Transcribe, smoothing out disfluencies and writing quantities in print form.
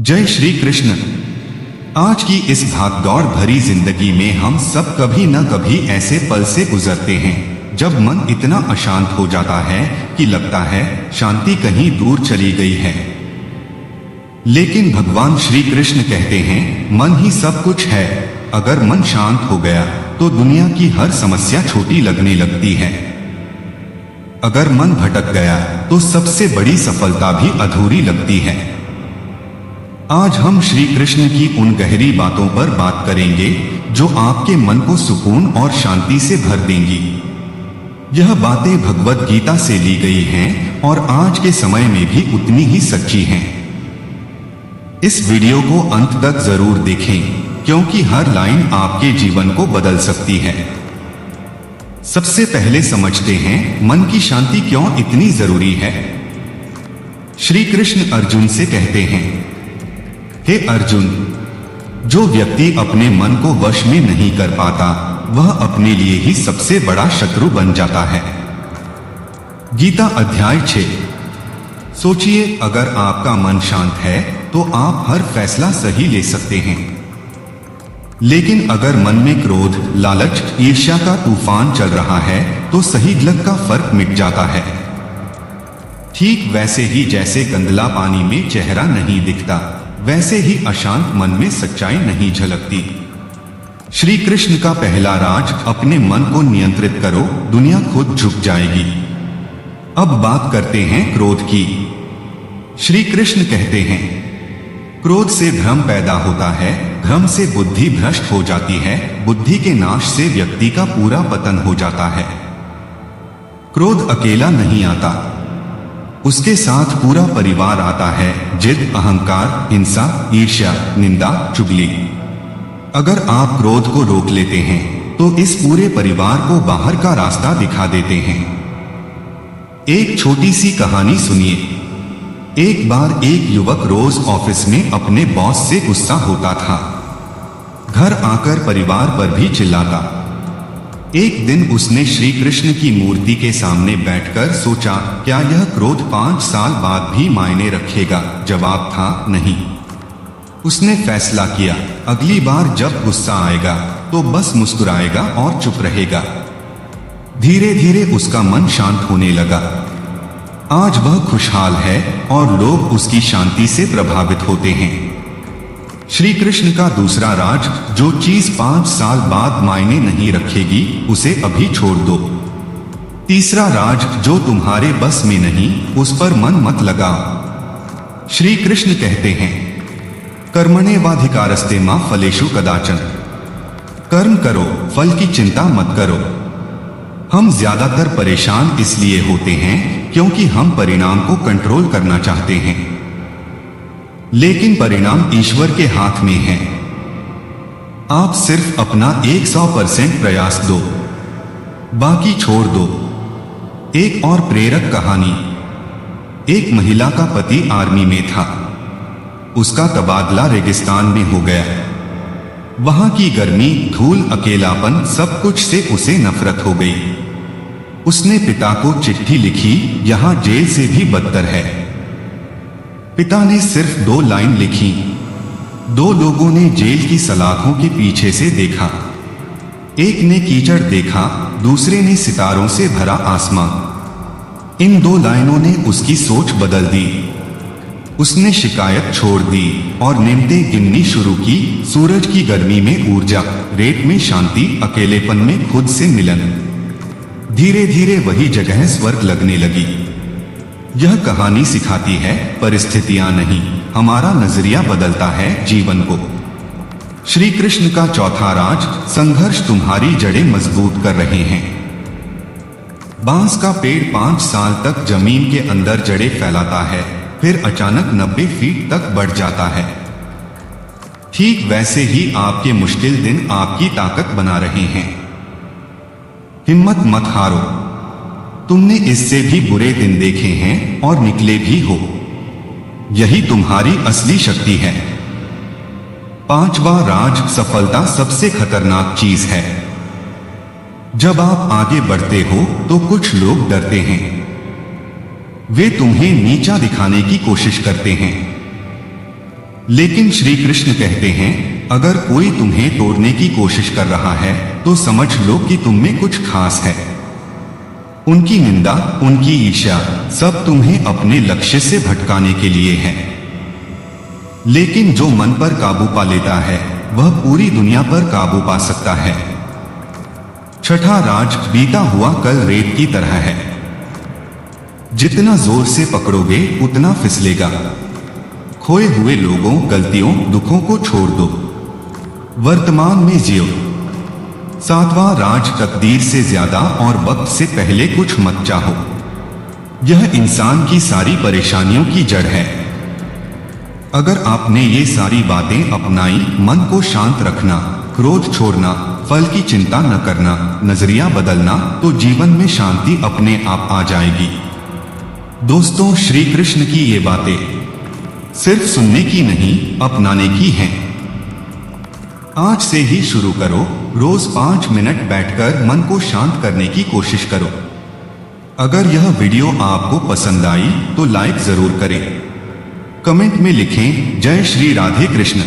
जय श्री कृष्ण। आज की इस भागदौड़ भरी जिंदगी में हम सब कभी न कभी ऐसे पल से गुजरते हैं जब मन इतना अशांत हो जाता है कि लगता है शांति कहीं दूर चली गई है। लेकिन भगवान श्री कृष्ण कहते हैं मन ही सब कुछ है। अगर मन शांत हो गया तो दुनिया की हर समस्या छोटी लगने लगती है। अगर मन भटक गया तो सबसे बड़ी सफलता भी अधूरी लगती है। आज हम श्री कृष्ण की उन गहरी बातों पर बात करेंगे जो आपके मन को सुकून और शांति से भर देंगी। यह बातें भगवत गीता से ली गई हैं और आज के समय में भी उतनी ही सच्ची हैं। इस वीडियो को अंत तक जरूर देखें क्योंकि हर लाइन आपके जीवन को बदल सकती है। सबसे पहले समझते हैं मन की शांति क्यों इतनी जरूरी है। श्री कृष्ण अर्जुन से कहते हैं, हे अर्जुन, जो व्यक्ति अपने मन को वश में नहीं कर पाता वह अपने लिए ही सबसे बड़ा शत्रु बन जाता है। गीता अध्याय 6। सोचिए, अगर आपका मन शांत है तो आप हर फैसला सही ले सकते हैं। लेकिन अगर मन में क्रोध, लालच, ईर्ष्या का तूफान चल रहा है तो सही गलत का फर्क मिट जाता है। ठीक वैसे ही जैसे गंदला पानी में चेहरा नहीं दिखता, वैसे ही अशांत मन में सच्चाई नहीं झलकती। श्री कृष्ण का पहला राज, अपने मन को नियंत्रित करो, दुनिया खुद झुक जाएगी। अब बात करते हैं क्रोध की। श्री कृष्ण कहते हैं, क्रोध से भ्रम पैदा होता है, भ्रम से बुद्धि भ्रष्ट हो जाती है, बुद्धि के नाश से व्यक्ति का पूरा पतन हो जाता है। क्रोध अकेला नहीं आता, उसके साथ पूरा परिवार आता है। जिद, अहंकार, हिंसा, ईर्ष्या, निंदा, चुगली। अगर आप क्रोध को रोक लेते हैं तो इस पूरे परिवार को बाहर का रास्ता दिखा देते हैं। एक छोटी सी कहानी सुनिए। एक बार एक युवक रोज ऑफिस में अपने बॉस से गुस्सा होता था। घर आकर परिवार पर भी चिल्लाता। एक दिन उसने श्री कृष्ण की मूर्ति के सामने बैठकर सोचा, क्या यह क्रोध 5 साल बाद भी मायने रखेगा? जवाब था नहीं। उसने फैसला किया, अगली बार जब गुस्सा आएगा तो बस मुस्कुराएगा और चुप रहेगा। धीरे धीरे उसका मन शांत होने लगा। आज वह खुशहाल है और लोग उसकी शांति से प्रभावित होते हैं। श्री कृष्ण का दूसरा राज, जो चीज 5 साल बाद मायने नहीं रखेगी उसे अभी छोड़ दो। तीसरा राज, जो तुम्हारे बस में नहीं उस पर मन मत लगाओ। श्री कृष्ण कहते हैं, कर्मण्येवाधिकारस्ते मा फलेषु कदाचन। कर्म करो, फल की चिंता मत करो। हम ज्यादातर परेशान इसलिए होते हैं क्योंकि हम परिणाम को कंट्रोल करना चाहते हैं, लेकिन परिणाम ईश्वर के हाथ में है। आप सिर्फ अपना 100% प्रयास दो, बाकी छोड़ दो। एक और प्रेरक कहानी। एक महिला का पति आर्मी में था। उसका तबादला रेगिस्तान में हो गया। वहां की गर्मी, धूल, अकेलापन, सब कुछ से उसे नफरत हो गई। उसने पिता को चिट्ठी लिखी, यहां जेल से भी बदतर है। पिता ने सिर्फ 2 लाइन लिखी। 2 लोगों ने जेल की सलाखों के पीछे से देखा। एक ने कीचड़ देखा, दूसरे ने सितारों से भरा आसमां। इन 2 लाइनों ने उसकी सोच बदल दी। उसने शिकायत छोड़ दी और नेमतें गिननी शुरू की। सूरज की गर्मी में ऊर्जा, रेत में शांति, अकेलेपन में खुद से मिलन। धीरे धीरे वही जगह स्वर्ग लगने लगी। यह कहानी सिखाती है, परिस्थितियां नहीं, हमारा नजरिया बदलता है जीवन को। श्री कृष्ण का चौथा राज, संघर्ष तुम्हारी जड़ें मजबूत कर रहे हैं। बांस का पेड़ 5 साल तक जमीन के अंदर जड़ें फैलाता है, फिर अचानक 90 फीट तक बढ़ जाता है। ठीक वैसे ही आपके मुश्किल दिन आपकी ताकत बना रहे हैं। हिम्मत मत हारो। तुमने इससे भी बुरे दिन देखे हैं और निकले भी हो। यही तुम्हारी असली शक्ति है। 5वां राज, सफलता सबसे खतरनाक चीज है। जब आप आगे बढ़ते हो तो कुछ लोग डरते हैं। वे तुम्हें नीचा दिखाने की कोशिश करते हैं। लेकिन श्री कृष्ण कहते हैं, अगर कोई तुम्हें तोड़ने की कोशिश कर रहा है तो समझ लो कि तुम में कुछ खास है। उनकी निंदा, उनकी ईर्ष्या सब तुम्हें अपने लक्ष्य से भटकाने के लिए है। लेकिन जो मन पर काबू पा लेता है वह पूरी दुनिया पर काबू पा सकता है। छठा राज, बीता हुआ कल रेत की तरह है, जितना जोर से पकड़ोगे उतना फिसलेगा। खोए हुए लोगों, गलतियों, दुखों को छोड़ दो, वर्तमान में जियो। सातवां राज, तकदीर से ज्यादा और वक्त से पहले कुछ मत चाहो। यह इंसान की सारी परेशानियों की जड़ है। अगर आपने ये सारी बातें अपनाई, मन को शांत रखना, क्रोध छोड़ना, फल की चिंता न करना, नजरिया बदलना, तो जीवन में शांति अपने आप आ जाएगी। दोस्तों, श्री कृष्ण की ये बातें सिर्फ सुनने की नहीं, अपनाने की हैं। आज से ही शुरू करो, रोज 5 मिनट बैठकर मन को शांत करने की कोशिश करो। अगर यह वीडियो आपको पसंद आई तो लाइक जरूर करें। कमेंट में लिखें, जय श्री राधे कृष्ण।